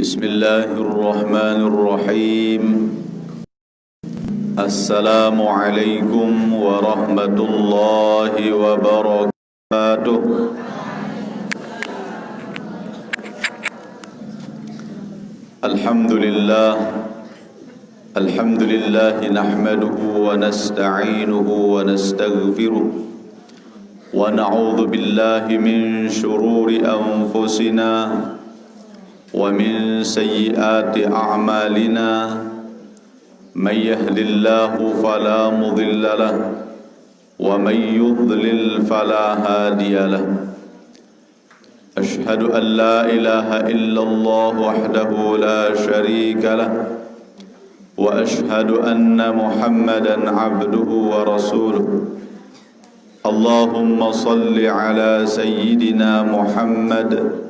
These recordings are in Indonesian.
بسم الله الرحمن الرحيم السلام عليكم ورحمة الله وبركاته الحمد لله نحمده ونستعينه ونستغفره ونعوذ بالله من شرور أنفسنا ومن سيئات أعمالنا من يهد الله فلا مضل له ومن يضلل فلا هادي له أشهد أن لا إله إلا الله وحده لا شريك له وأشهد أن محمدا عبده ورسوله اللهم صل على سيدنا محمد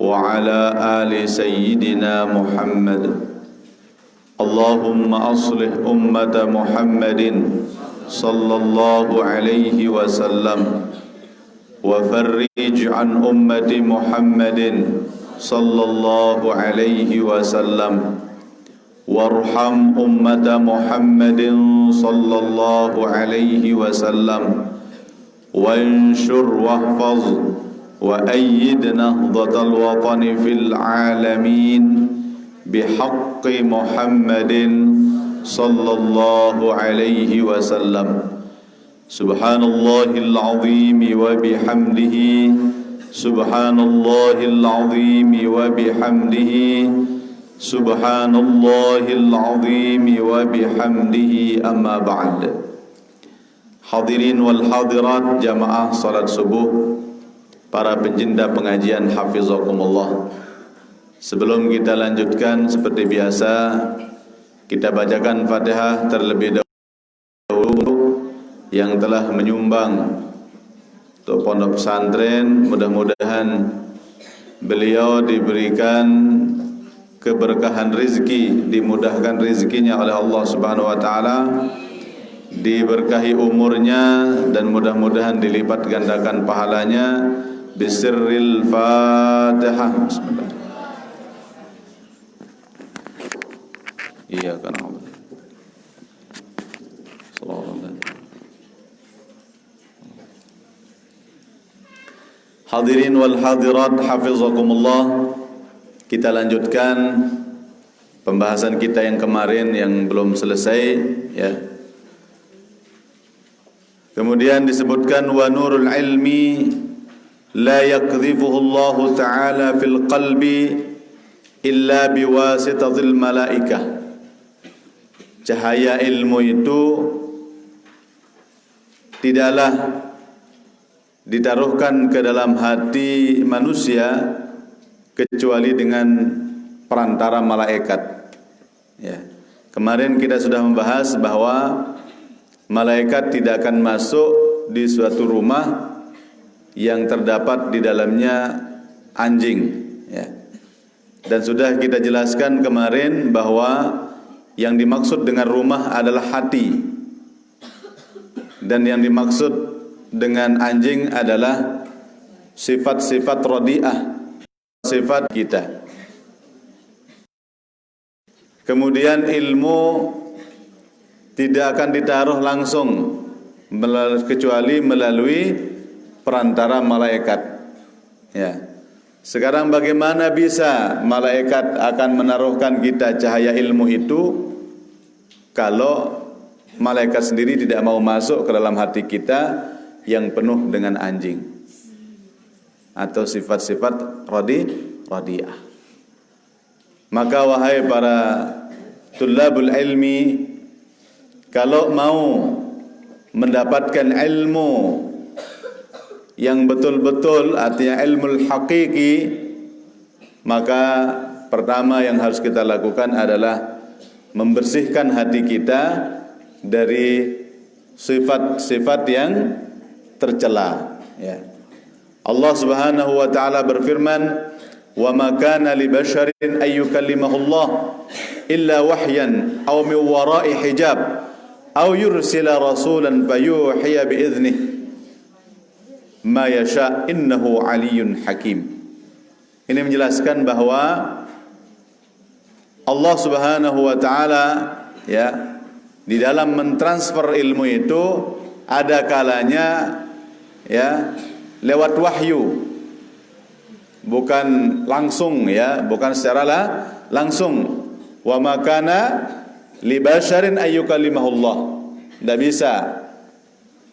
وعلى آل سيدنا محمد اللهم أصلح أمة محمد صلى الله عليه وسلم وفرج عن أمة محمد صلى الله عليه وسلم وارحم أمة محمد صلى الله عليه وسلم وانشر واحفظ وأيد نهضة الوطن في العالمين بحق محمد صلى الله عليه وسلم سبحان الله العظيم وبحمده سبحان الله العظيم وبحمده سبحان الله العظيم وبحمده أما بعد Hadirin wal hadirat jamaah salat subuh, para pencinta pengajian hafizakumullah. Sebelum kita lanjutkan seperti biasa, kita bacakan Fatihah terlebih dahulu yang telah menyumbang untuk pondok pesantren. Mudah-mudahan beliau diberikan keberkahan rezeki, dimudahkan rezekinya oleh Allah Subhanahu wa taala, diberkahi umurnya dan mudah-mudahan dilipat gandakan pahalanya. Bisirril Fatihah. Bismillah. Iya kan Allah. Hadirin wal hadirat hafizakumullah. Kita lanjutkan pembahasan kita yang kemarin yang belum selesai, ya. Kemudian disebutkan wa nurul ilmi la yakdhifuhu Allah Ta'ala fil qalbi illa biwasitatil malaikah. Cahaya ilmu itu tidaklah ditaruhkan ke dalam hati manusia kecuali dengan perantara malaikat, ya. Kemarin kita sudah membahas bahwa malaikat tidak akan masuk di suatu rumah yang terdapat di dalamnya anjing, ya. Dan sudah kita jelaskan kemarin bahwa yang dimaksud dengan rumah adalah hati, dan yang dimaksud dengan anjing adalah sifat-sifat radiah, sifat kita. Kemudian ilmu tidak akan ditaruh langsung kecuali melalui perantara malaikat, ya. Sekarang bagaimana bisa malaikat akan menaruhkan kita cahaya ilmu itu kalau malaikat sendiri tidak mau masuk ke dalam hati kita yang penuh dengan anjing atau sifat-sifat radiah. Maka wahai para tullabul ilmi, kalau mau mendapatkan ilmu yang betul-betul, artinya ilmu hakiki, maka pertama yang harus kita lakukan adalah membersihkan hati kita dari sifat-sifat yang tercela, ya. Allah Subhanahu wa taala berfirman, "Wa ma kana li basharin ay yukallimahu Allah illa wahyan aw min wara'i hijab aw yursila rasulan fayuhiya bi idzni ma yasha innahu aliyyun hakim." Ini menjelaskan bahwa Allah Subhanahu wa taala ya di dalam mentransfer ilmu itu ada kalanya ya lewat wahyu, bukan langsung ya, bukan secara langsung. Wa makana li basyarin ayyukallimahullah. Tidak bisa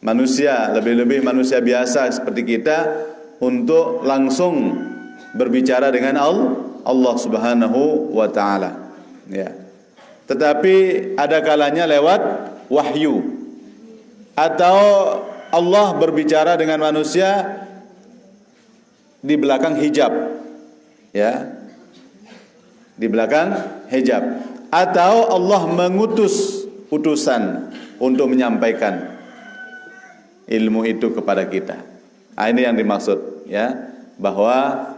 manusia, lebih-lebih manusia biasa seperti kita untuk langsung berbicara dengan Allah Subhanahu wa taala. Ya. Tetapi ada kalanya lewat wahyu, atau Allah berbicara dengan manusia di belakang hijab. Ya. Di belakang hijab, atau Allah mengutus utusan untuk menyampaikan ilmu itu kepada kita. Ini yang dimaksud ya, bahwa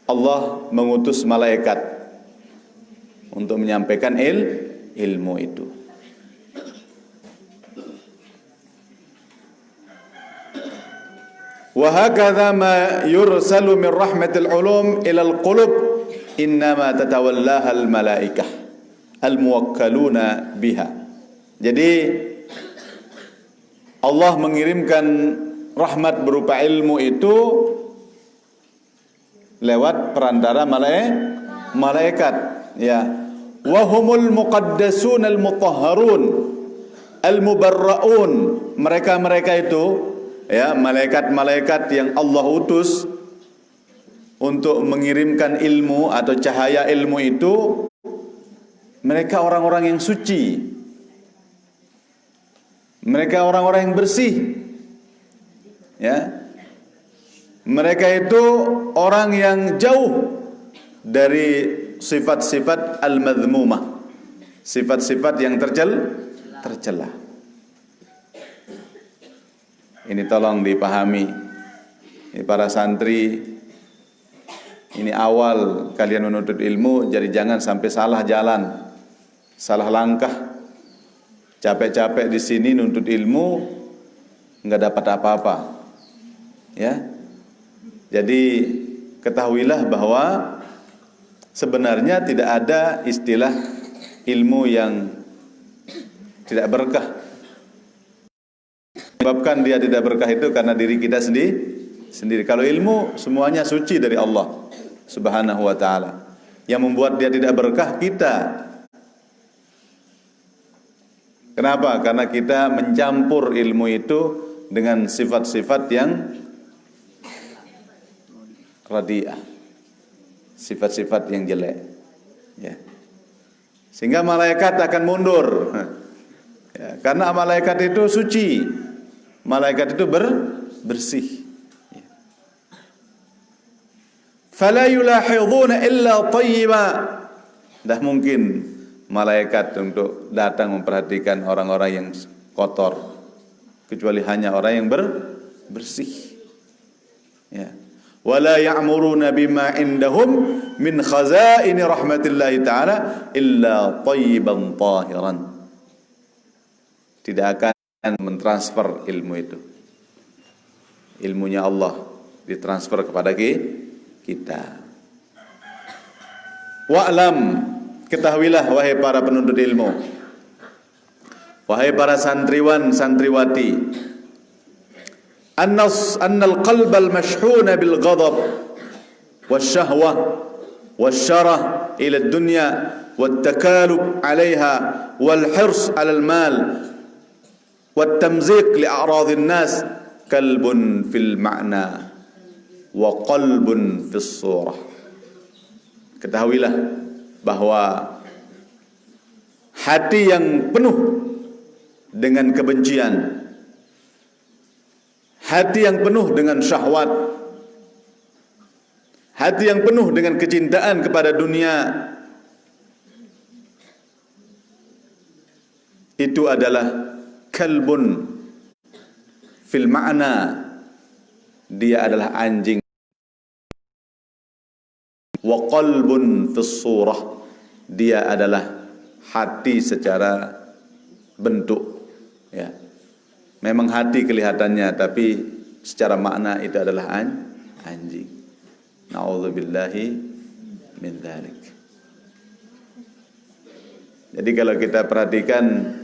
Allah mengutus malaikat untuk menyampaikan ilmu itu. Wa hakadha ma yursalu min rahmatil ulum ila al-qulub innama tatawallaha al-malaikah al-muwakkaluna biha. Jadi Allah mengirimkan rahmat berupa ilmu itu lewat perantara malaikat ya. Wa humul muqaddasun al-mutahharun al-mubarraun. Mereka-mereka itu ya, malaikat-malaikat yang Allah utus untuk mengirimkan ilmu atau cahaya ilmu itu, mereka orang-orang yang suci, mereka orang-orang yang bersih ya. Mereka itu orang yang jauh dari sifat-sifat al-madhmumah, sifat-sifat yang tercela. Ini tolong dipahami, ini para santri, ini awal kalian menuntut ilmu, jadi jangan sampai salah jalan, salah langkah. Capek-capek di sini nuntut ilmu, nggak dapat apa-apa, ya. Jadi ketahuilah bahwa sebenarnya tidak ada istilah ilmu yang tidak berkah. Sebabkan dia tidak berkah itu karena diri kita sendiri. Kalau ilmu semuanya suci dari Allah Subhanahu wa taala. Yang membuat dia tidak berkah kita. Kenapa? Karena kita mencampur ilmu itu dengan sifat-sifat yang radiah, sifat-sifat yang jelek ya. Sehingga malaikat akan mundur ya, karena malaikat itu suci, malaikat itu bersih ya. Fala yulahiduna illa tayyiba. Dah mungkin malaikat untuk datang memperhatikan orang-orang yang kotor, kecuali hanya orang yang bersih ya. Wala ya'muruna bima indahum min khazaini rahmatillahi ta'ala illa tayyiban tahiran. Tidak akan mentransfer ilmu itu, ilmunya Allah ditransfer kepada kita. Wa'lam, ketahuilah wahai para penuntut ilmu, wahai para santriwan santriwati, annal qalbal mashhuna bil ghadab wasyahwah wasyarah ila dunya wat takalub 'alayha wal hirs 'ala al mal wat tamzik li a'radhin nas kalbun fil ma'na wa qalbun fis surah. Ketahuilah bahwa hati yang penuh dengan kebencian, hati yang penuh dengan syahwat, hati yang penuh dengan kecintaan kepada dunia, itu adalah kalbun fil ma'na, dia adalah anjing, wa qalbun fis surah, dia adalah hati secara bentuk ya. Memang hati kelihatannya, tapi secara makna itu adalah anjing. Na'udzubillahi min dzalik. Jadi kalau kita perhatikan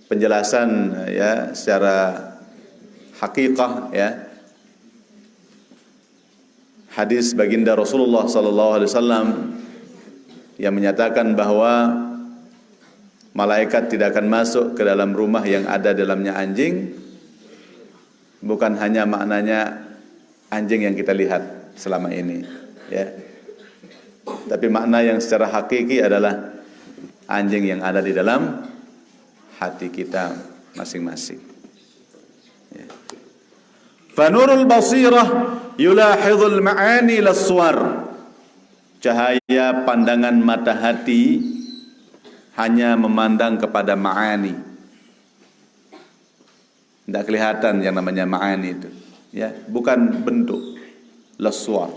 penjelasan ya secara hakikah ya, hadis baginda Rasulullah sallallahu alaihi wasallam yang menyatakan bahwa malaikat tidak akan masuk ke dalam rumah yang ada dalamnya anjing, bukan hanya maknanya anjing yang kita lihat selama ini ya, tapi makna yang secara hakiki adalah anjing yang ada di dalam hati kita masing-masing ya. Fanurul basirah yulahidhul ma'ani laswar, cahaya pandangan mata hati hanya memandang kepada ma'ani, tidak kelihatan yang namanya ma'ani itu ya, bukan bentuk, laswar.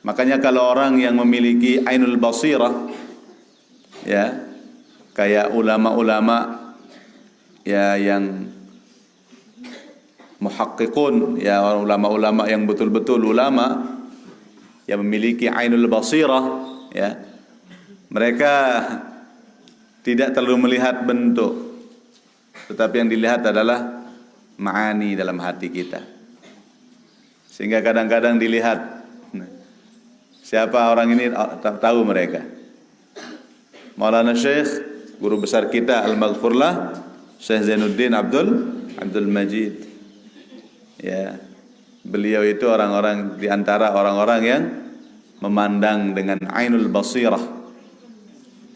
Makanya kalau orang yang memiliki ainul basirah ya, kayak ulama-ulama ya yang muhaqqiqun ya, ulama-ulama yang betul-betul ulama yang memiliki ainul basirah ya, mereka tidak terlalu melihat bentuk, tetapi yang dilihat adalah ma'ani dalam hati kita. Sehingga kadang-kadang dilihat siapa orang ini, tahu mereka. Maulana Syekh, guru besar kita Al-Maghfurlah, Syekh Zainuddin Abdul Majid. Ya, beliau itu orang-orang di antara orang-orang yang memandang dengan ainul basirah,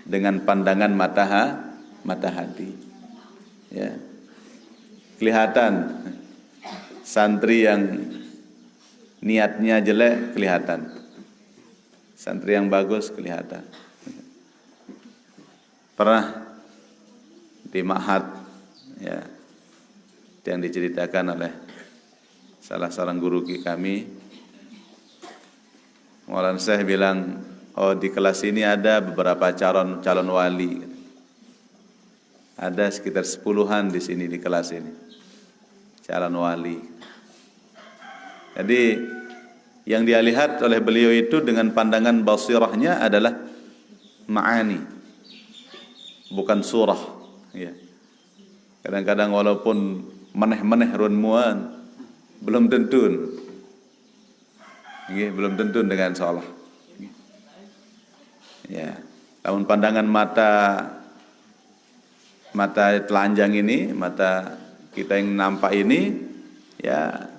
dengan pandangan mata hati. Ya. Kelihatan santri yang niatnya jelek kelihatan. Santri yang bagus kelihatan. Pernah di ma'had ya, yang diceritakan oleh salah seorang guru kami, Maulana Syekh bilang, oh di kelas ini ada beberapa calon wali, ada sekitar 10-an di sini di kelas ini calon wali. Jadi yang dia lihat oleh beliau itu dengan pandangan basirahnya adalah ma'ani, bukan surah ya. Kadang-kadang walaupun meneh-meneh runmuan belum tentu ya, belum tentu dengan salah ya. Namun pandangan mata telanjang ini, mata kita yang nampak ini ya,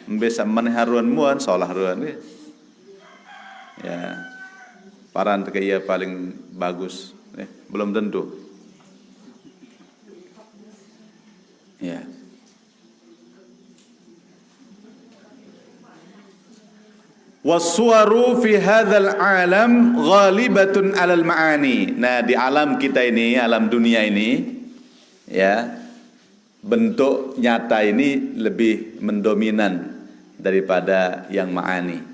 bisa meneh runmuan salah ruan ya, paran kayak paling bagus belum tentu ya. Wassuwaru fi hadzal alam ghalibatun 'alal ma'ani. Nah, di alam kita ini, alam dunia ini ya, bentuk nyata ini lebih mendominan daripada yang ma'ani.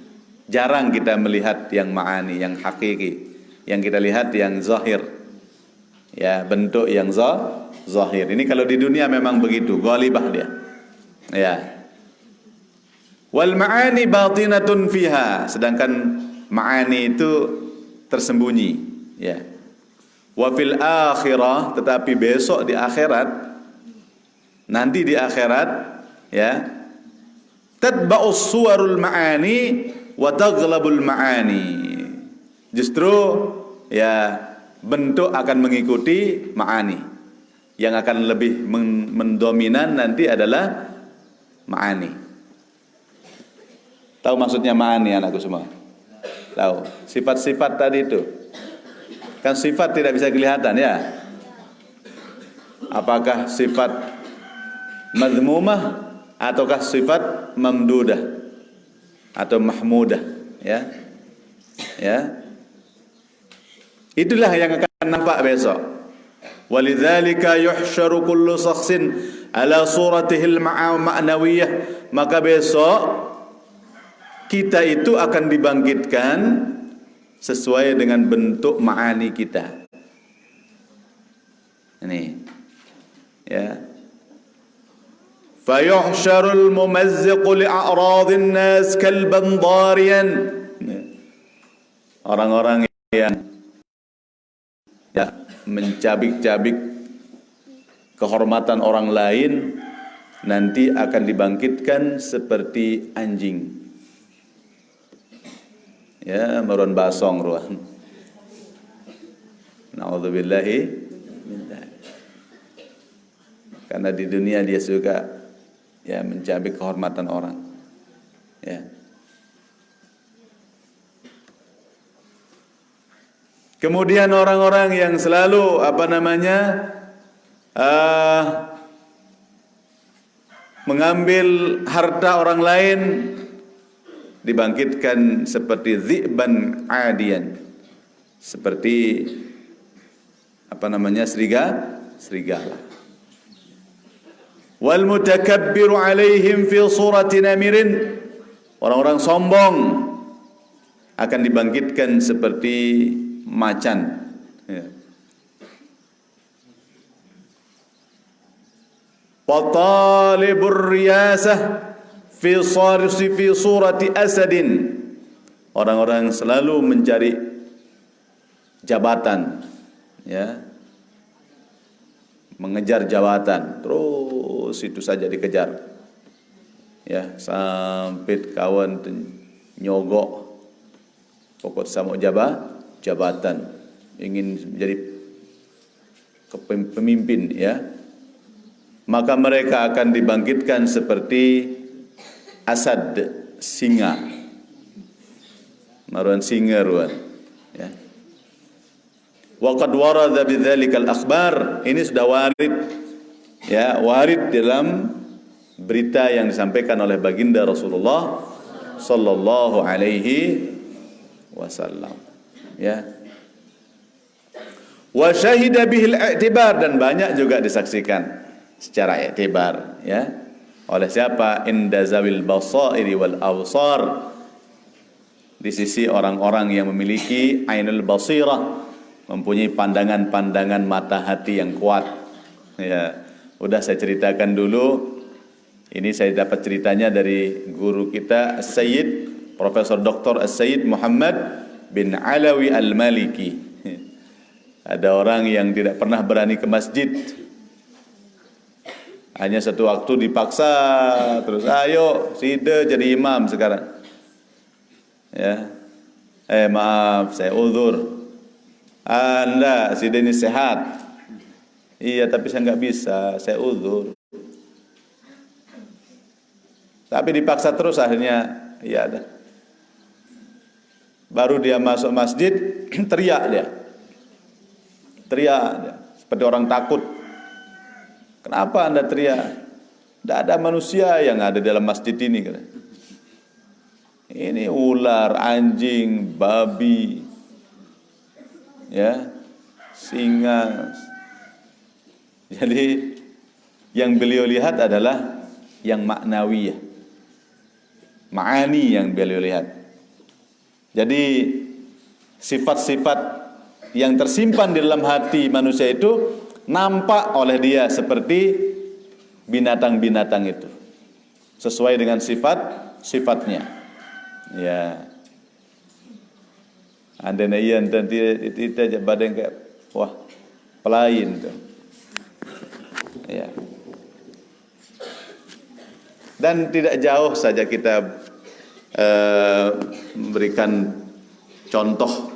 Jarang kita melihat yang ma'ani, yang hakiki. Yang kita lihat yang zahir ya, bentuk yang zahir. Ini kalau di dunia memang begitu, ghalibah dia ya. Wal ma'ani batinatun fiha, sedangkan ma'ani itu tersembunyi ya. Wa fil akhirah, tetapi besok di akhirat, nanti di akhirat ya, tatba'us suwarul ma'ani wa taghlabul ma'ani. Justru ya, bentuk akan mengikuti ma'ani. Yang akan lebih mendominan nanti adalah ma'ani. Tahu maksudnya ma'ani anakku semua? Tahu. Sifat-sifat tadi itu. Kan sifat tidak bisa kelihatan ya. Apakah sifat madhmumah ataukah sifat mamdudah atau mahmudah ya. Ya. Itulah yang akan nampak besok. Walidzalika yuhsyaru kullu shakhsin ala suratihil ma'nawiyah. Maka besok kita itu akan dibangkitkan sesuai dengan bentuk ma'ani kita. Ini ya. Fayuhsyarul mumazziqu li'a'radhin nas kalban dhariyan. Orang-orang yang ya, mencabik-cabik kehormatan orang lain, nanti akan dibangkitkan seperti anjing. Ya, meruan basong ruan. Na'udzubillahi min dzalik. Karena di dunia dia suka ya mencabik kehormatan orang. Ya. Kemudian orang-orang yang selalu mengambil harta orang lain dibangkitkan seperti dzi'ban adiyan, seperti serigala. Wal mutakabbiru alaihim fi surati namirin, orang-orang sombong akan dibangkitkan seperti macan. Ya. Wa talibur riyasah fi surati asadin, orang-orang selalu mencari jabatan, ya, mengejar jabatan, terus itu saja dikejar, ya, sampai kawan nyogok pokok sama jabatan, ingin menjadi pemimpin, ya, maka mereka akan dibangkitkan seperti asad, singa, maruan singa ruan, ya. Waqad warada bidzalikal akhbar, ini sudah warid, ya, warid dalam berita yang disampaikan oleh baginda Rasulullah sallallahu alaihi wasallam, ya. Wa syahida bihil i'tibar, dan banyak juga disaksikan secara i'tibar, ya, oleh siapa? Inda zawil basairi wal absar, di sisi orang-orang yang memiliki ainul basirah, mempunyai pandangan-pandangan mata hati yang kuat. Ya, udah saya ceritakan dulu. Ini saya dapat ceritanya dari guru kita Sayyid Profesor Dr. Sayyid Muhammad bin Alawi Al-Maliki. Ada orang yang tidak pernah berani ke masjid. Hanya satu waktu dipaksa terus, ayo sida jadi imam sekarang. Ya. Maaf, saya uzur. Anda sida ini sehat. Iya, tapi saya nggak bisa, saya uzur. Tapi dipaksa terus, akhirnya ya ada. Baru dia masuk masjid, teriak dia. Seperti orang takut. Kenapa Anda teriak? Tidak ada manusia yang ada dalam masjid ini. Ini ular, anjing, babi, ya, singa. Jadi yang beliau lihat adalah yang maknawiyah, ma'ani yang beliau lihat. Jadi sifat-sifat yang tersimpan di dalam hati manusia itu nampak oleh dia seperti binatang-binatang itu, sesuai dengan sifat-sifatnya. Ya, anda nayan dan tidak aja badan kayak wah pelain tuh. Ya. Dan tidak jauh saja kita memberikan contoh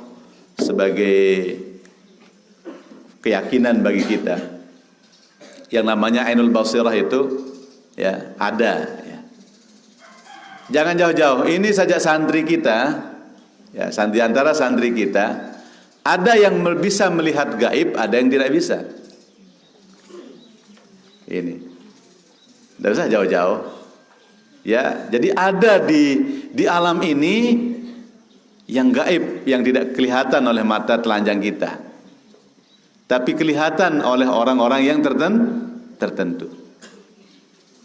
sebagai keyakinan bagi kita. Yang namanya ainul basirah itu ya ada, ya. Jangan jauh-jauh. Ini saja santri kita, ya, antara santri kita ada yang bisa melihat gaib, ada yang tidak bisa. Ini tidak usah jauh-jauh, ya. Jadi ada di alam ini yang gaib, yang tidak kelihatan oleh mata telanjang kita, tapi kelihatan oleh orang-orang yang tertentu.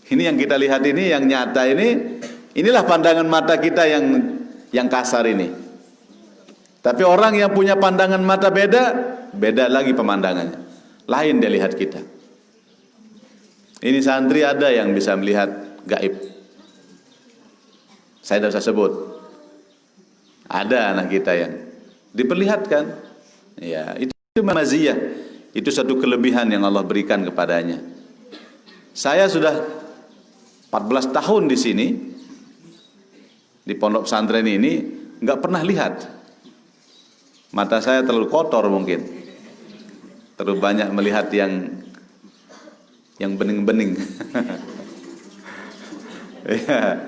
Ini yang kita lihat ini, yang nyata ini, inilah pandangan mata kita yang kasar ini. Tapi orang yang punya pandangan mata beda lagi pemandangannya. Lain dia lihat kita. Ini santri ada yang bisa melihat gaib. Saya tidak usah sebut. Ada anak kita yang diperlihatkan. Ya, itu maziyah, itu satu kelebihan yang Allah berikan kepadanya. Saya sudah 14 tahun di sini, di pondok pesantren ini, nggak pernah lihat. Mata saya terlalu kotor mungkin, terlalu banyak melihat yang bening-bening. Ya.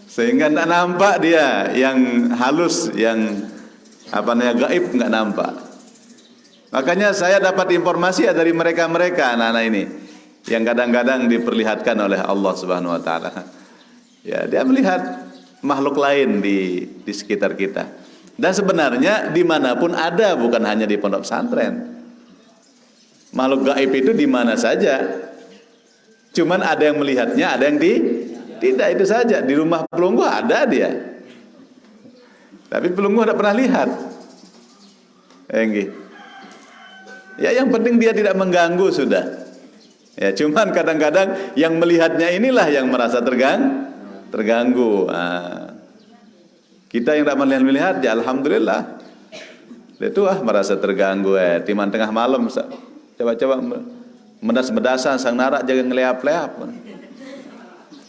Sehingga tidak nampak dia yang halus, yang gaib, nggak nampak. Makanya saya dapat informasi dari mereka-mereka anak-anak ini yang kadang-kadang diperlihatkan oleh Allah Subhanahu Wa Taala. Ya, dia melihat makhluk lain di sekitar kita. Dan sebenarnya dimanapun ada, bukan hanya di pondok pesantren. Makhluk gaib itu di mana saja. Cuman ada yang melihatnya, ada yang tidak, itu saja. Di rumah pelunggu ada dia, tapi pelunggu tidak pernah lihat. Ya, yang penting dia tidak mengganggu sudah. Ya, cuman kadang-kadang yang melihatnya inilah yang merasa terganggu. Kita yang tidak melihat, ya alhamdulillah. Itu merasa terganggu. Timan tengah malam, coba-coba medas-medasan sang narak jangan ngeleap-leap.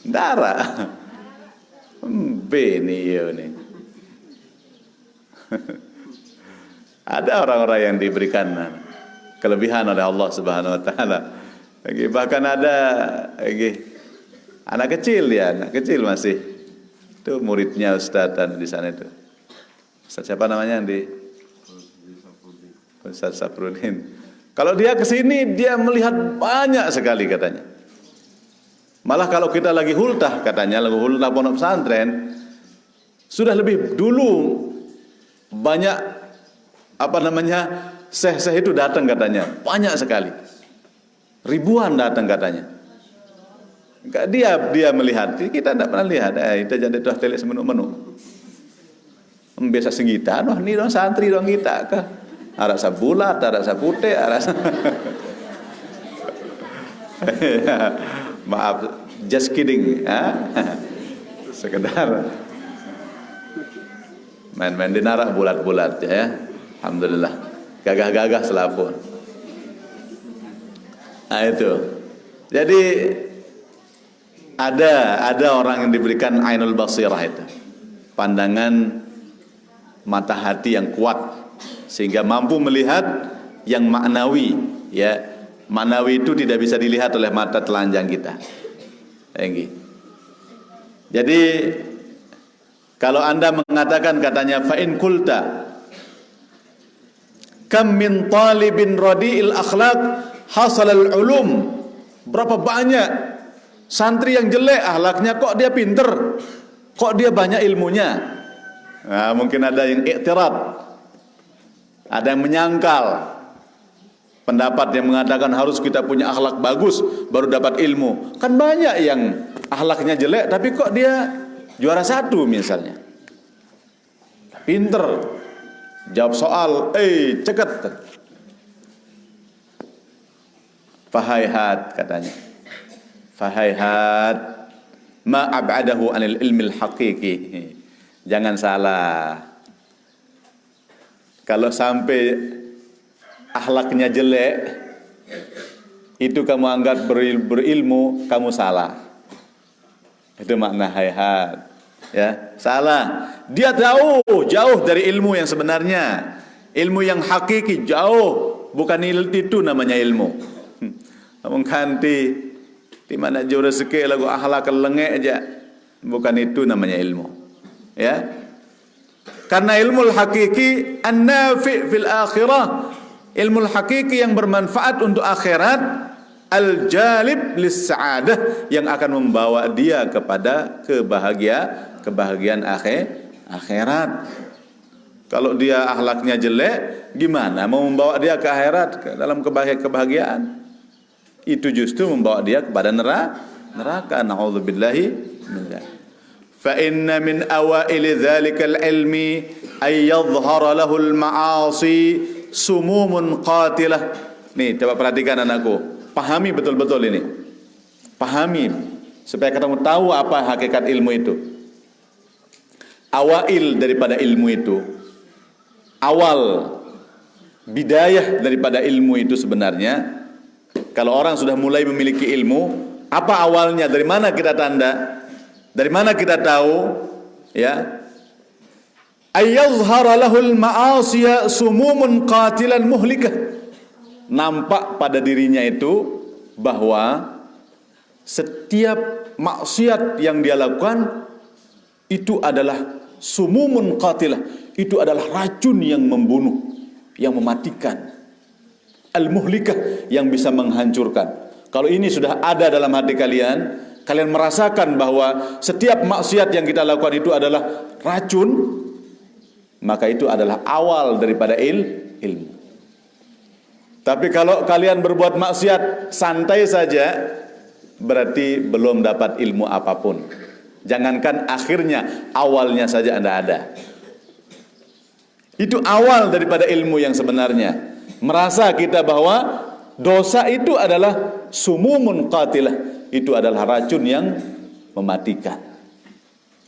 Darah. Ini. Ada orang-orang yang diberikan kelebihan oleh Allah Subhanahu Wa Taala. Bahkan ada anak kecil masih. Itu muridnya Ustaz di sana itu. Ustaz siapa namanya Ustaz Saprudin. Kalau dia kesini dia melihat banyak sekali katanya. Malah kalau kita lagi hultah katanya, lagi hultah pondok pesantren, sudah lebih dulu banyak syekh-syekh itu datang katanya, banyak sekali, ribuan datang katanya. Dia melihat, kita tidak pernah lihat. Kita jadi tuh telik semenu-menu. Biasa segitu, ini dong santri dong kita kah? Arasa bulat, arasa putih, arasa. Maaf, just kidding. Sekedar main-main di narak bulat-bulat ya. Alhamdulillah, gagah-gagah selapun. Itu. Jadi ada orang yang diberikan ainul basirah itu, pandangan mata hati yang kuat sehingga mampu melihat yang maknawi. Ya, maknawi itu tidak bisa dilihat oleh mata telanjang kita. Jadi kalau Anda mengatakan katanya fa in qulta kam min talibin radi'il akhlaq hasalal ulum, berapa banyak santri yang jelek akhlaknya kok dia pinter, kok dia banyak ilmunya. Nah, mungkin ada yang i'tirad, ada yang menyangkal pendapat yang mengatakan harus kita punya akhlak bagus baru dapat ilmu. Kan banyak yang akhlaknya jelek tapi kok dia juara 1 misalnya, pinter, jawab soal ceket. Fahaihat katanya, fahaihat ma ab'adahu anil ilmil haqiqi. Jangan salah, kalau sampai akhlaknya jelek itu kamu anggap berilmu, kamu salah. Itu makna hayhat. Ya, salah. Dia jauh dari ilmu yang sebenarnya. Ilmu yang hakiki jauh, bukan itu namanya ilmu. Namun kanti di mana jauh rezeki lagu akhlak lengek aja, bukan itu namanya ilmu. Ya. Karena ilmu hakiki an-nafi' fil akhirah, ilmu hakiki yang bermanfaat untuk akhirat, al-jalib lis-sa'adah, yang akan membawa dia kepada kebahagiaan akhirat. Kalau dia akhlaknya jelek, gimana mau membawa dia ke akhirat, ke dalam kebahagiaan? Itu justru membawa dia kepada neraka. Na'udzubillahi min dzalik. Fa inna min awaili dzalikal ilmi ay yadhhara lahu al-ma'asi sumumun qatilah. Nih, coba perhatikan anakku, pahami betul-betul ini. Pahami supaya kamu tahu apa hakikat ilmu itu. Awail daripada ilmu itu, awal bidayah daripada ilmu itu sebenarnya, kalau orang sudah mulai memiliki ilmu, apa awalnya? Dari mana kita tanda? Dari mana kita tahu? Ya, ayyazhara lahul ma'asiya sumumun qatilan muhlikah. Nampak pada dirinya itu bahwa setiap maksiat yang dia lakukan itu adalah sumumun qatilah, itu adalah racun yang membunuh, yang mematikan, al-muhlikah, yang bisa menghancurkan. Kalau ini sudah ada dalam hati kalian, kalian merasakan bahwa setiap maksiat yang kita lakukan itu adalah racun, maka itu adalah awal daripada ilmu. Tapi kalau kalian berbuat maksiat santai saja, berarti belum dapat ilmu apapun. Jangankan akhirnya, awalnya saja Anda ada. Itu awal daripada ilmu yang sebenarnya. Merasa kita bahwa dosa itu adalah sumumun qatilah, itu adalah racun yang mematikan.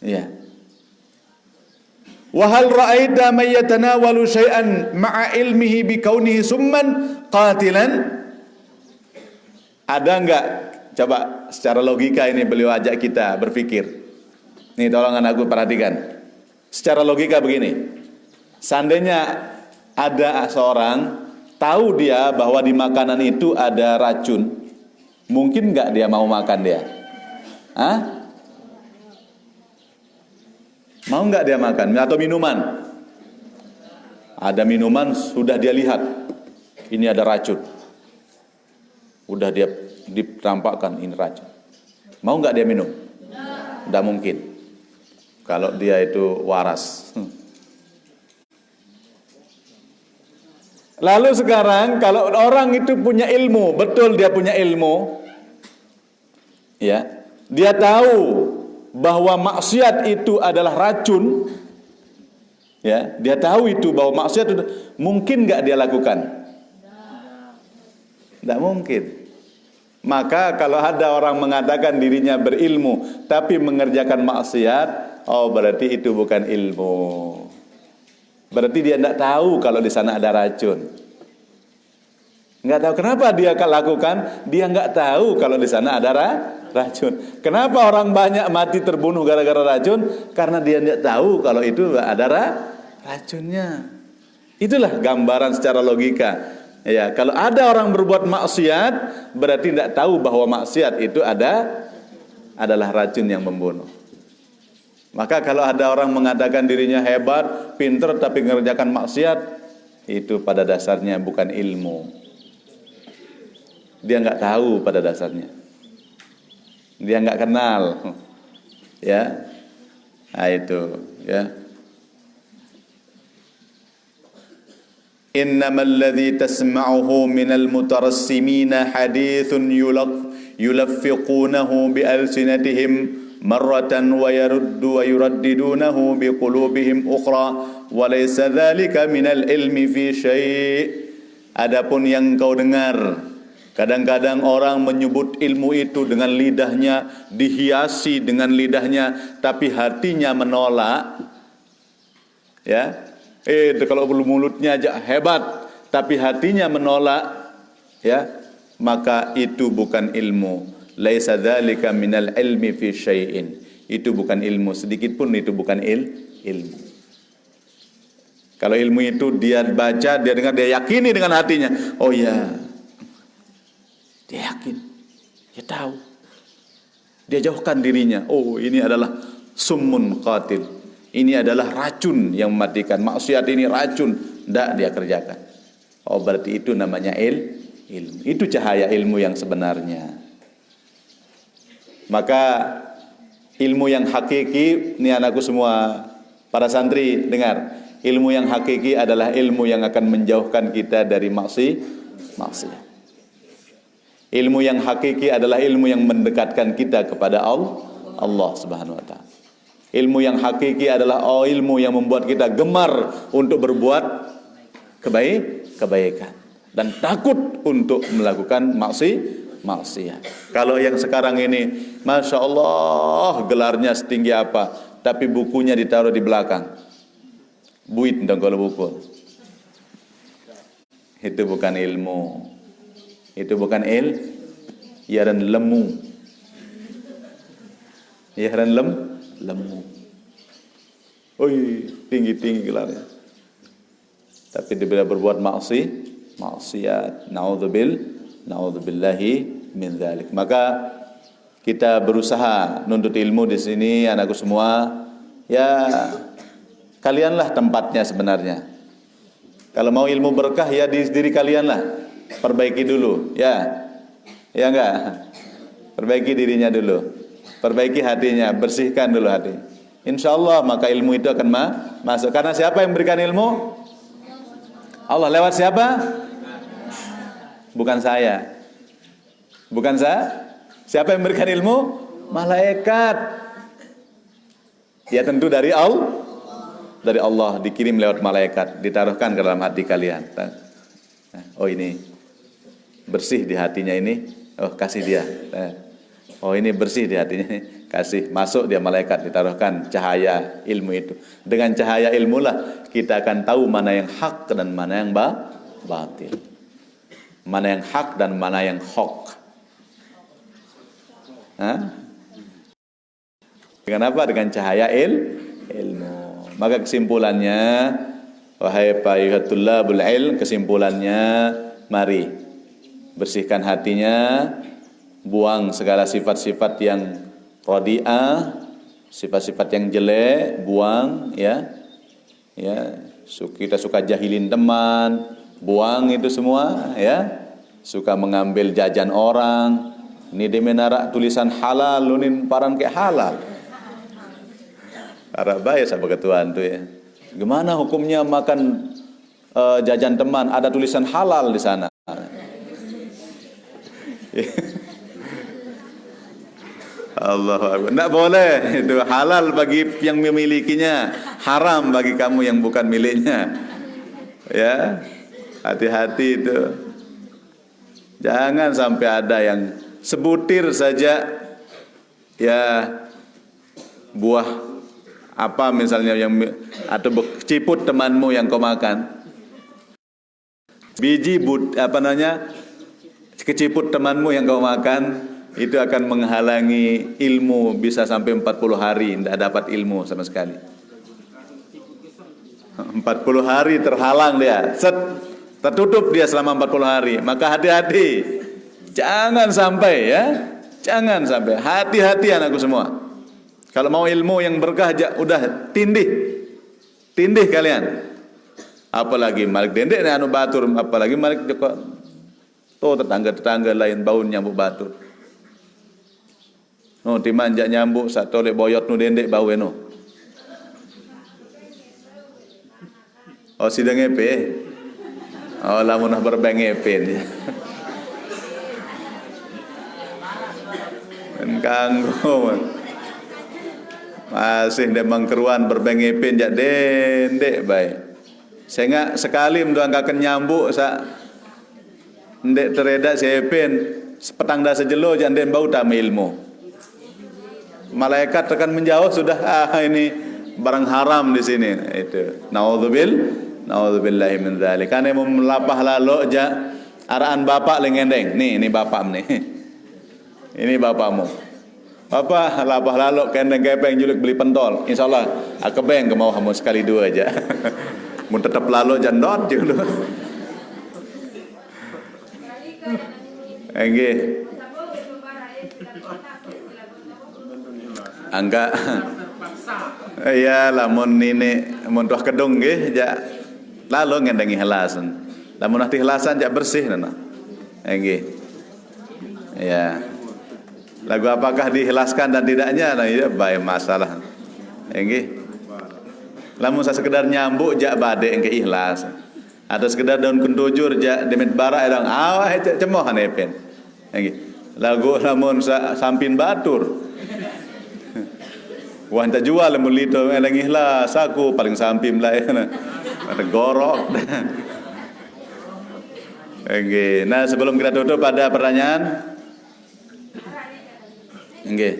Ya. Wa hal ra'aita may yatanawalu syai'an ma'a ilmihi bi kaunihi summan qatilan? Ada enggak? Coba secara logika ini beliau ajak kita berpikir. Nih tolong anakku perhatikan. Secara logika begini. Seandainya ada seorang tahu dia bahwa di makanan itu ada racun, mungkin enggak dia mau makan dia? Hah? Mau enggak dia makan? Atau minuman? Ada minuman sudah dia lihat, ini ada racun. Udah dia ditampakkan ini racun. Mau enggak dia minum? Tidak mungkin. Kalau dia itu waras. Lalu sekarang kalau orang itu punya ilmu, betul dia punya ilmu, ya, dia tahu bahwa maksiat itu adalah racun, ya, dia tahu itu bahwa maksiat itu, mungkin nggak dia lakukan? Tidak mungkin. Maka kalau ada orang mengatakan dirinya berilmu tapi mengerjakan maksiat, oh berarti itu bukan ilmu. Berarti dia tidak tahu kalau di sana ada racun. Nggak tahu kenapa dia lakukan. Dia nggak tahu kalau di sana ada racun. Kenapa orang banyak mati terbunuh gara-gara racun? Karena dia tidak tahu kalau itu ada racunnya. Itulah gambaran secara logika. Ya, kalau ada orang berbuat maksiat, berarti tidak tahu bahwa maksiat itu adalah racun yang membunuh. Maka kalau ada orang mengatakan dirinya hebat, pintar tapi mengerjakan maksiat, itu pada dasarnya bukan ilmu. Dia nggak tahu pada dasarnya. Dia nggak kenal. Ya. Nah itu, ya. Innamal ladzi tasma'uhu minal mutarassimina hadithun yulaffiqunahu bi alsinatihim marratan wa yuraddidunahu bi qulubihim ukhra wa laysa dzalika minal ilmi fi syai'. Adapun yang kau dengar, kadang-kadang orang menyebut ilmu itu dengan lidahnya, dihiasi dengan lidahnya, tapi hatinya menolak. Ya, kalau mulutnya aja hebat, tapi hatinya menolak, ya, maka itu bukan ilmu. Laisa dzalika minal ilmi fi syai'in. Itu bukan ilmu, sedikit pun itu bukan ilmu. Kalau ilmu itu dia baca, dia dengar, dia yakini dengan hatinya. Oh ya, dia yakin, dia tahu, dia jauhkan dirinya. Oh ini adalah summun qatil, ini adalah racun yang mematikan. Maksiat ini racun, tidak dia kerjakan. Oh berarti itu namanya ilmu. Itu cahaya ilmu yang sebenarnya. Maka ilmu yang hakiki, ini anakku semua, para santri dengar, ilmu yang hakiki adalah ilmu yang akan menjauhkan kita dari maksiat. Ilmu yang hakiki adalah ilmu yang mendekatkan kita kepada Allah Subhanahu wa taala. Ilmu yang hakiki adalah ilmu yang membuat kita gemar untuk berbuat kebaikan dan takut untuk melakukan maksiat. Kalau yang sekarang ini, Masya Allah, gelarnya setinggi apa, tapi bukunya ditaruh di belakang. Buit dan kalau buku. Itu bukan ilmu. Itu bukan yaran lemu. Yaran lemu. Oi, tinggi-tinggi gelarnya. Tapi bila berbuat maksiat, naudzubillahi min dzalik. Maka kita berusaha nuntut ilmu di sini, anakku semua. Ya, kalianlah tempatnya sebenarnya. Kalau mau ilmu berkah ya di diri kalianlah. Perbaiki dulu, ya. Ya enggak? Perbaiki dirinya dulu. Perbaiki hatinya, bersihkan dulu hati. Insyaallah maka ilmu itu akan masuk. Karena siapa yang memberikan ilmu? Allah. Lewat siapa? Bukan saya. Bukan saya. Siapa yang memberikan ilmu? Malaikat. Ya tentu dari Allah. Dari Allah, dikirim lewat malaikat, ditaruhkan ke dalam hati kalian. Oh ini bersih di hatinya ini, oh kasih dia. Oh ini bersih di hatinya ini, kasih, masuk dia malaikat, ditaruhkan cahaya ilmu itu. Dengan cahaya ilmulah kita akan tahu mana yang hak dan mana yang batil. Mana yang hak dan mana yang hok. Dengan apa? Dengan cahaya ilmu. Maka kesimpulannya, wahai fayyatullabul ilm, kesimpulannya, mari bersihkan hatinya, buang segala sifat-sifat yang radi'ah, sifat-sifat yang jelek, buang, ya. Ya, kita suka jahilin teman, buang itu semua, ya. Suka mengambil jajan orang, ini dia menarak tulisan halal, lunin paran kayak halal. Arab bayar sama ketuaan tuh ya. Gimana hukumnya makan jajan teman? Ada tulisan halal di sana. Allahu Akbar. Tidak boleh. Itu halal bagi yang memilikinya, haram bagi kamu yang bukan miliknya. Ya, hati-hati itu. Jangan sampai ada yang sebutir saja ya buah apa misalnya yang atau ciput temanmu yang kau makan, biji keciput temanmu yang kau makan, itu akan menghalangi ilmu bisa sampai 40 hari tidak dapat ilmu sama sekali. 40 hari terhalang dia, tertutup dia selama 40 hari. Maka hati-hati, jangan sampai ya, jangan sampai. Hati-hati anakku semua. Kalau mau ilmu yang berkah, udah tindih kalian. Apalagi malik dendek anu batur, apalagi malik joko. Tuh tetangga lain bau nyambuk batur. No timanjak nyambuk satu oleh boyot nu dendek bau eno. Oh sidang epe. Oh lamun berbeng epe. Kanggo masih demang keruan berbengipin jak dendek baik. Sehingga sekali mendoangkan nyambuk sa ndek tereda siepin sepetang dah sejelo jak den bau tam ilmu. Malaikat akan menjauh sudah ini barang haram di sini itu. Naudzubillahi min dzalik. Kan yang melapah lalu jak araan bapak lengendeng. Nih ini bapak nih. Ini bapakmu. Apa lapah lalok kendeng kepeng julik beli pentol. Insyaallah akebeng ke mau kamu sekali dua aja. Mun tetap lalu jandot dulu. Nggih. Angga. Iya lamun ini mun tuh kedung nggih ja lalu ngendengi helasan. Lamun nanti helasan ja bersih nana. Nggih. Ya. Lagu apakah dihilaskan dan tidaknya? Nah, ya baik masalah. Nggih. Lamun saya sekedar nyambuk jak bade engke ikhlas. Atau sekedar daun kentujur jak demet bara edang awah cemohan epen. Nggih. Lagu lamun sampin batur. Wah enta jual lamun lito edang ikhlas aku paling sampim lah ya. Ada gorok. Nggih. Nah, sebelum kita tutup ada pertanyaan? Nggih.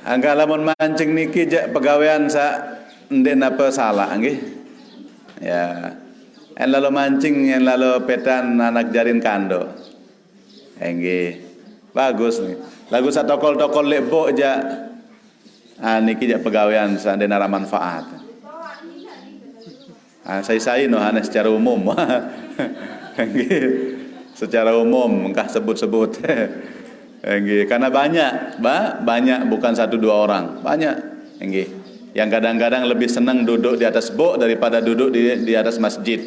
Angka lamun mancing niki jak pegawean sa ndek napa salah nggih. Ya. En lalu mancing yang lalu petan anak jarin kando. Nggih. Bagus nih. Lagu sa tokol-tokol lebo jak niki jak pegawean sa ndek nara manfaat. Saya no hanya secara umum. Nggih. Secara umum engkah sebut-sebut. Nggih, karena banyak bukan 1-2 orang, banyak. Nggih. Yang kadang-kadang lebih senang duduk di atas bok daripada duduk di atas masjid.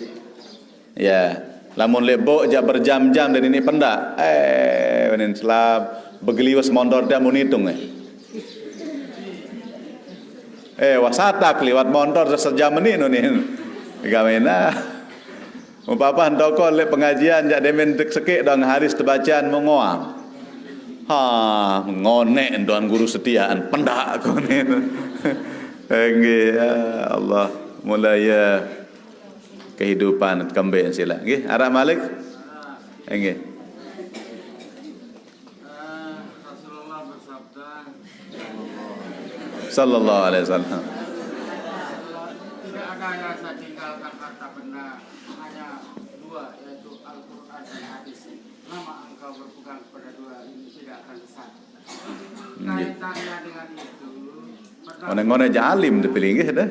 Ya, lamun lebok jak berjam-jam dan ini pendak. Menin selap begeliwas mondor dia munitung wasata kliwat mondor sejam menit nih. Gamena. Umpapan toko le pengajian jak demen sekek dong haris tebacaan mengoang. Ngonek tuan guru setiaan pendak konen. Nggih, ya Allah mulai kehidupan kembali sila. Nggih, arah Malik. Nggih. Rasulullah bersabda sallallahu alaihi wasallam. Tidak ada yang saya tinggalkan harta benda, hanya 2, yaitu Al-Quran dan hadis. Lama engkau berpegang pada 2 ini tidak akan sesat. Kaitannya dengan itu, Ngone jalim dipilih nggih dah.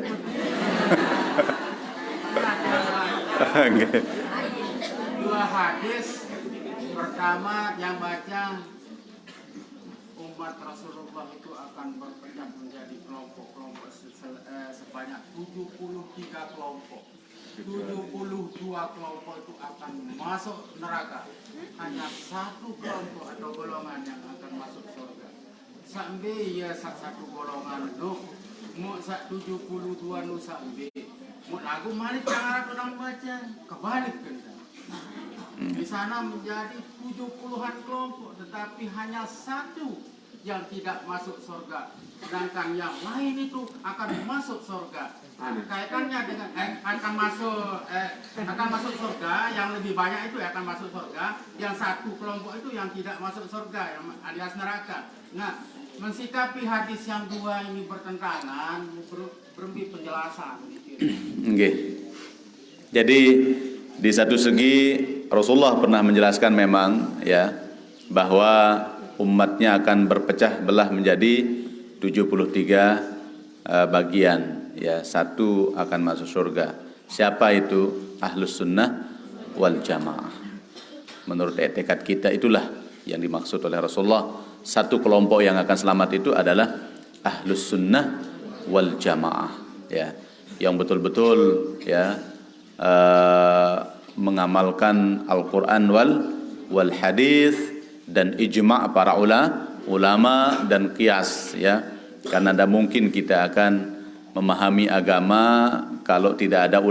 Nggih. 2 hadis. Pertama yang baca, umat Rasulullah itu akan berpecah menjadi kelompok-kelompok sebanyak 73 kelompok. 72 kelompok itu akan masuk neraka. Hanya 1 kelompok atau golongan yang akan masuk surga. Sampai ya satu golongan lu, mau 72 nu sampai. Mau lagu malik cara orang baca, kebalik kan. Di sana menjadi 70-an kelompok, tetapi hanya 1 yang tidak masuk surga, sedangkan yang lain itu akan masuk surga. Kaitannya dengan akan masuk surga, yang lebih banyak itu akan masuk surga, yang 1 kelompok itu yang tidak masuk surga, yang alias neraka. Nah, mensikapi hadis yang 2 ini bertentangan, beri penjelasan. Nggih. Jadi di satu segi Rasulullah pernah menjelaskan memang ya bahwa umatnya akan berpecah belah menjadi 73 bagian ya, 1 akan masuk surga. Siapa itu? Ahlus sunnah wal jamaah. Menurut etikat kita itulah yang dimaksud oleh Rasulullah. 1 kelompok yang akan selamat itu adalah ahlus sunnah wal jamaah ya, yang betul-betul ya mengamalkan Al-Quran wal hadis dan ijma' para ulama dan qiyas ya. Karena tidak mungkin kita akan memahami agama kalau tidak ada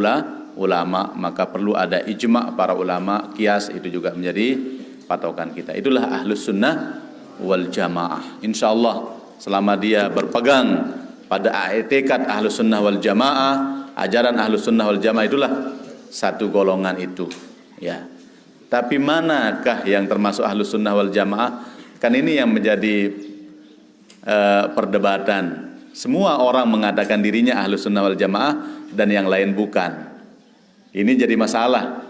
ulama, maka perlu ada ijma' para ulama, qiyas itu juga menjadi patokan kita. Itulah ahlus sunnah wal jamaah. Insyaallah selama dia berpegang pada etikat ahlus sunnah wal jamaah, ajaran ahlus sunnah wal jamaah, itulah 1 golongan itu ya. Tapi manakah yang termasuk ahlus sunnah wal jamaah? Kan ini yang menjadi perdebatan. Semua orang mengatakan dirinya ahlus sunnah wal jamaah dan yang lain bukan. Ini jadi masalah.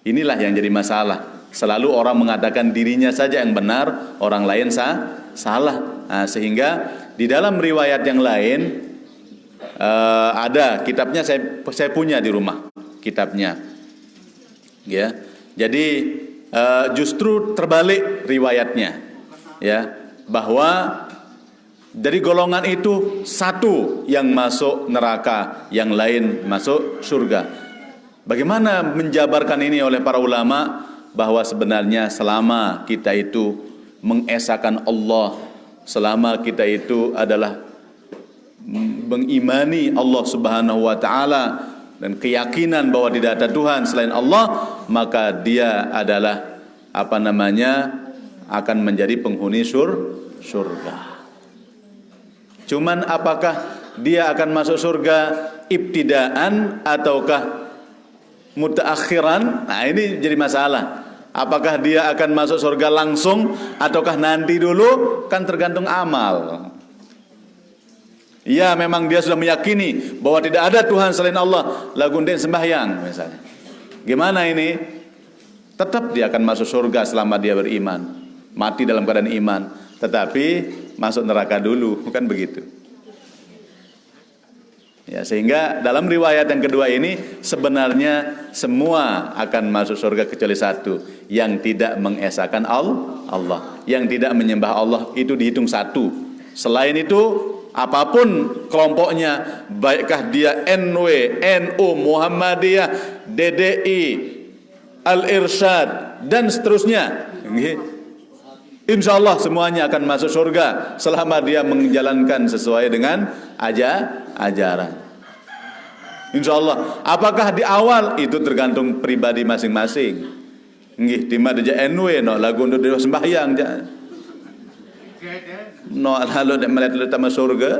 Inilah yang jadi masalah. Selalu orang mengatakan dirinya saja yang benar, orang lain salah. Nah, sehingga di dalam riwayat yang lain ada kitabnya, saya punya di rumah kitabnya. Ya. Jadi justru terbalik riwayatnya, ya, bahwa dari golongan itu 1 yang masuk neraka, yang lain masuk surga. Bagaimana menjabarkan ini oleh para ulama bahwa sebenarnya selama kita itu mengesahkan Allah, selama kita itu adalah mengimani Allah Subhanahu wa taala dan keyakinan bahwa tidak ada Tuhan selain Allah, maka dia adalah akan menjadi penghuni surga. Cuman apakah dia akan masuk surga ibtidaan ataukah mutaakhiran? Nah, ini jadi masalah. Apakah dia akan masuk surga langsung ataukah nanti dulu? Kan tergantung amal. Ya, memang dia sudah meyakini bahwa tidak ada Tuhan selain Allah, lagu den sembahyang misalnya. Gimana ini? Tetap dia akan masuk surga selama dia beriman, mati dalam keadaan iman, tetapi masuk neraka dulu, kan begitu. Ya, sehingga dalam riwayat yang kedua ini sebenarnya semua akan masuk surga kecuali satu, yang tidak mengesahkan Allah, yang tidak menyembah Allah, itu dihitung satu. Selain itu apapun kelompoknya, baikkah dia NW, NU, Muhammadiyah, DDI, Al-Irsyad dan seterusnya, insya Allah semuanya akan masuk surga selama dia menjalankan sesuai dengan ajaran. Insya Allah. Apakah di awal itu tergantung pribadi masing-masing. Nggih, di mana aja NW no lagu untuk sembahyang no lalu nek melihat tamat surga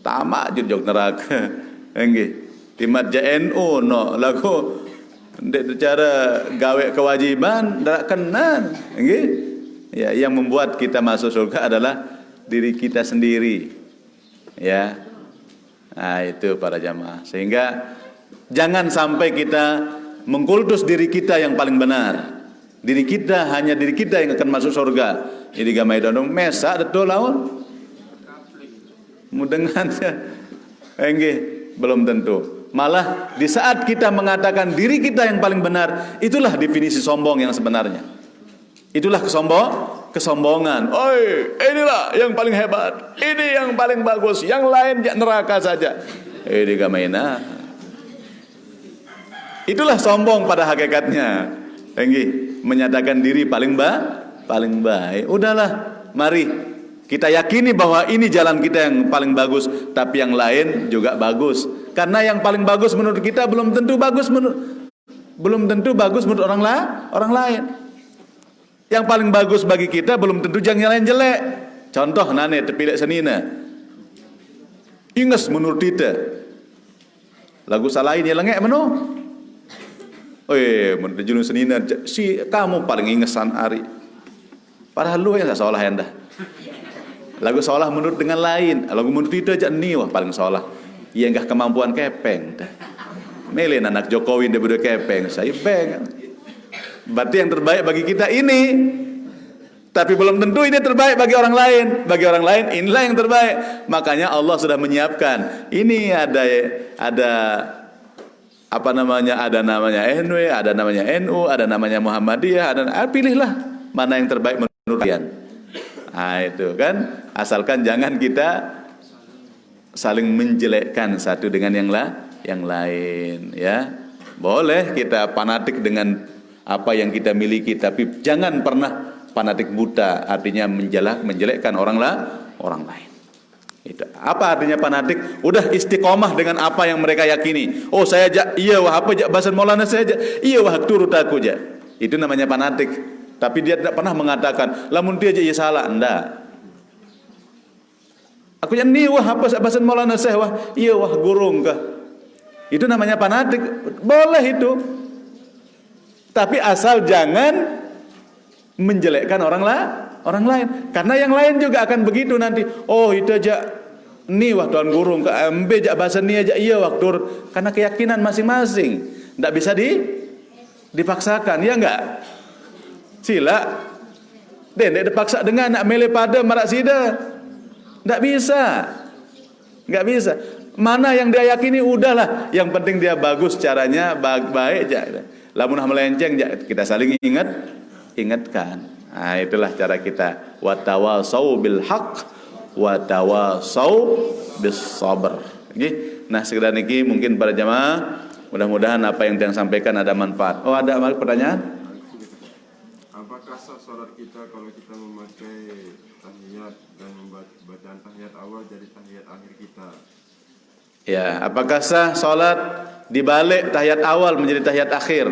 tamak jujur neraka. Nggih, di mana NU no lagu ndek cara gawe kewajiban ndak kenan. Nggih. Ya, yang membuat kita masuk surga adalah diri kita sendiri. Ya. Nah, itu para jamaah. Sehingga jangan sampai kita mengkultus diri kita yang paling benar. Diri kita, hanya diri kita yang akan masuk surga. Jadi gamai dong mesa betul lawan. Mudengannya. Nggih, belum tentu. Malah di saat kita mengatakan diri kita yang paling benar, itulah definisi sombong yang sebenarnya. Itulah kesombongan. Oi, inilah yang paling hebat. Ini yang paling bagus. Yang lain neraka saja. Ini gamaina. Itulah sombong pada hakikatnya. Menyatakan diri paling baik. Udahlah, mari kita yakini bahwa ini jalan kita yang paling bagus, tapi yang lain juga bagus. Karena yang paling bagus menurut kita belum tentu bagus menurut orang lain. Yang paling bagus bagi kita belum tentu yang lain jelek. Contoh nane tepilek senina. Inges menurut kita. Lagu salahin ya lengek menu. Menurut julun senina si kamu paling ingesan hari. Padahal lu yang salah hendah. Lagu salah menurut dengan lain. Lagu menurut kita aja ni wah paling salah. Iya enggak kemampuan kepeng. Melen anak Jokowi dia berdua kepeng. Saya beng. Berarti yang terbaik bagi kita ini. Tapi belum tentu ini terbaik bagi orang lain. Bagi orang lain inilah yang terbaik. Makanya Allah sudah menyiapkan. Ini ada apa namanya? Ada namanya NW, ada namanya NU, ada namanya Muhammadiyah, pilihlah mana yang terbaik menurut kalian. Nah, itu kan. Asalkan jangan kita saling menjelekkan satu dengan yang lain, ya. Boleh kita fanatik dengan apa yang kita miliki, tapi jangan pernah fanatik buta, artinya menjelekkan orang lain. Itu. Apa artinya fanatik? Udah istiqomah dengan apa yang mereka yakini. Oh, saya iya wah apa bahasa Maulana saya iya wah turut aku aja. Itu namanya fanatik. Tapi dia tidak pernah mengatakan lamun dia aja iya salah, enggak. Aku yang ni wah apa bahasa Maulana saya wah iya wah gurung kah. Itu namanya fanatik. Boleh itu. Tapi asal jangan menjelekkan orang lain. Karena yang lain juga akan begitu nanti. Oh, itu aja ni wah tuan gurung ke ambe aja bahasa ni aja iya wah tur. Karena keyakinan masing-masing. Enggak bisa dipaksakan, ya enggak? Sila. Dek dipaksa dengan nak mele pada marak sida. Enggak bisa. Enggak bisa. Mana yang dia yakini udahlah, yang penting dia bagus caranya, baik aja. Lamun melenceng kita saling ingatkan. Nah, itulah cara kita. Wa tawasau bil haq wa tawasau bis sabr. Nggih. Nah, sekedar niki mungkin para jamaah, mudah-mudahan apa yang saya sampaikan ada manfaat. Oh, ada pertanyaan? Apakah sah salat kita kalau kita memakai tahiyat dan bacaan tahiyat awal jadi tahiyat akhir kita? Ya, apakah sah salat dibalik tahiyat awal menjadi tahiyat akhir?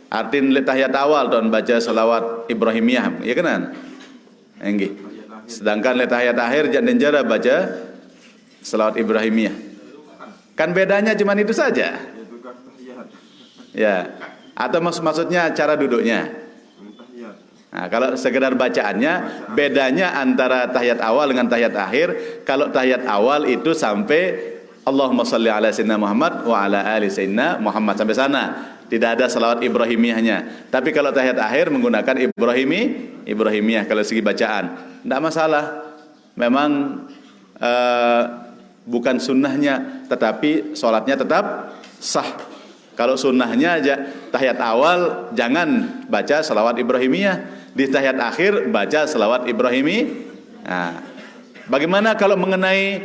Artinya tahiyat awal dan baca salawat Ibrahimiyah, ya kan? Nggih. Sedangkan tahiyat akhir jangan jara baca salawat Ibrahimiyah. Kan bedanya cuma itu saja. Ya. Atau maksudnya cara duduknya? Nah, kalau sekedar bacaannya, bedanya antara tahiyat awal dengan tahiyat akhir. Kalau tahiyat awal itu sampai Allahumma shalli ala sayyidina Muhammad wa ala ali sayyidina Muhammad, sampai sana. Tidak ada salawat Ibrahimiyahnya. Tapi kalau tahiyat akhir menggunakan Ibrahimiyah kalau segi bacaan. Tidak masalah. Memang bukan sunnahnya, tetapi sholatnya tetap sah. Kalau sunnahnya aja tahiyat awal jangan baca salawat Ibrahimiyah. Di tahiyat akhir baca selawat Ibrahimi. Nah, bagaimana kalau mengenai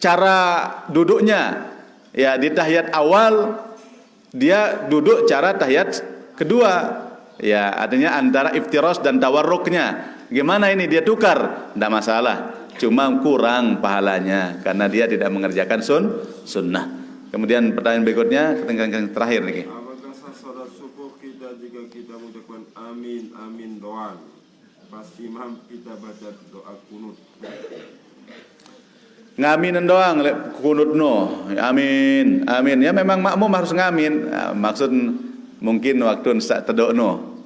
cara duduknya? Ya, di tahiyat awal dia duduk cara tahiyat kedua. Ya, artinya antara iftiras dan tawarruknya. Gimana ini dia tukar? Tidak masalah. Cuma kurang pahalanya karena dia tidak mengerjakan sunnah. Kemudian pertanyaan berikutnya, yang terakhir nih. Apakah sah salat subuh kita jika kita mengucapkan amin amin doang pas imam kita baca doa kunut? Ngaminan doang kunut no. Amin amin. Ya memang makmum harus ngamin. Nah, maksud mungkin waktu tedokno.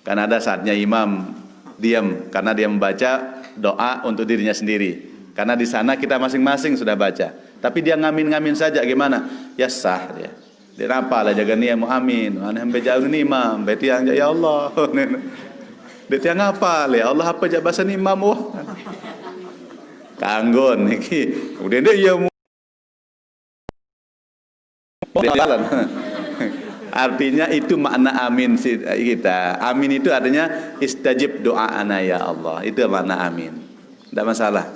Karena ada saatnya imam diam karena dia membaca doa untuk dirinya sendiri. Karena di sana kita masing-masing sudah baca. Tapi dia ngamin-ngamin saja, gimana? Ya sah dia. Dia apa lah jaga niat mau amin. Ana hembe jaga ni imam, beti yang ya Allah. Dia tiang apa le? Allah apa jak bahasa ni imam wah. Kanggon niki. Kemudian dia ya jalan. Artinya itu makna amin kita. Amin itu artinya istajib doa'ana ya Allah. Itu makna amin. Tidak masalah.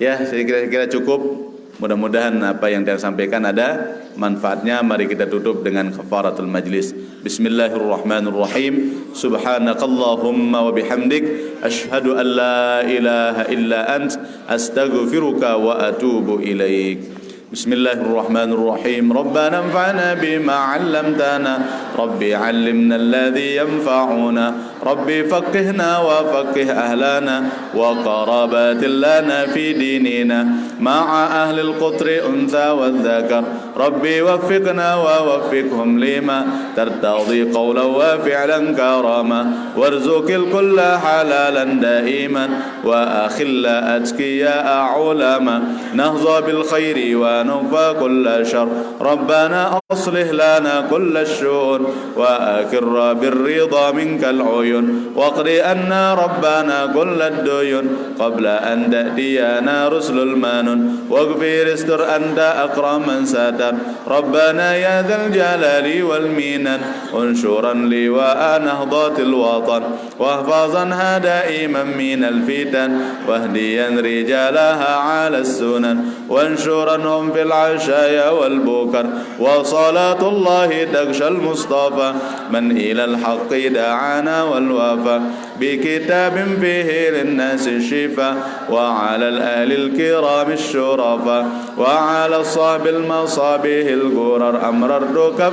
Ya, saya kira cukup. Mudah-mudahan apa yang saya sampaikan ada manfaatnya. Mari kita tutup dengan kafaratul majlis. Bismillahirrahmanirrahim. Subhanakallahumma wa bihamdik asyhadu an la ilaha illa ant astaghfiruka wa atubu ilaik. Bismillahirrahmanirrahim. Rabbana anfa'na bima 'allamtana. Rabbi 'allimna alladhi yanfa'una. Rabbi faqihna wa faqih ahlana wa qarabatil lana fi dinina ma'a ahli al-qutri untha wa dhakar. Rabbi waffiqna wa waffiqhum lima tartadi qawlan wa fi'lan karama warzuqil kulla halalan daiman wa akhilla atqiya ulama nahza bil khairi wa نوفى كل شر ربنا أصلح لنا كل الشؤون وأكر بالرضا منك العيون واقض أنا ربنا كل الديون قبل أن تأتينا رسل المانون واغفر استر أنت أكرم من ستر ربنا يا ذا الجلال والمنن انشرا لواء نهضة الوطن واحفظنها دائما من الفتن واهديا رجالها على السنن وانشرنهم في العشايا والبكر وصلاة الله تغشى المصطفى من إلى الحق دعانا والوفا بكتاب فيه للناس الشفاء وعلى الآل الكرام الشرفاء وعلى الصحب المصابيح الغرر أمر الركب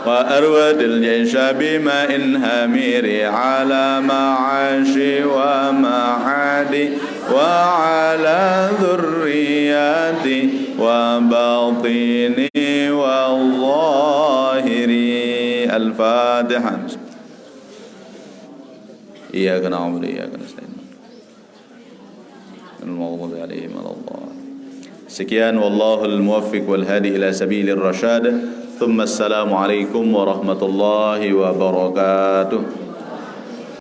وأرود الجيش بماء هامير على معاشي ومعادي وعلى ذرياتي وباطني والظاهري. الفاتحة. إياك نعبد وإياك نستعين المغضوب عليهم ولا الضالين. Sekian, wallahul muwaffiq wal hadi ila sabilir rasyad. Thumma assalamu alaikum warahmatullahi wabarakatuh.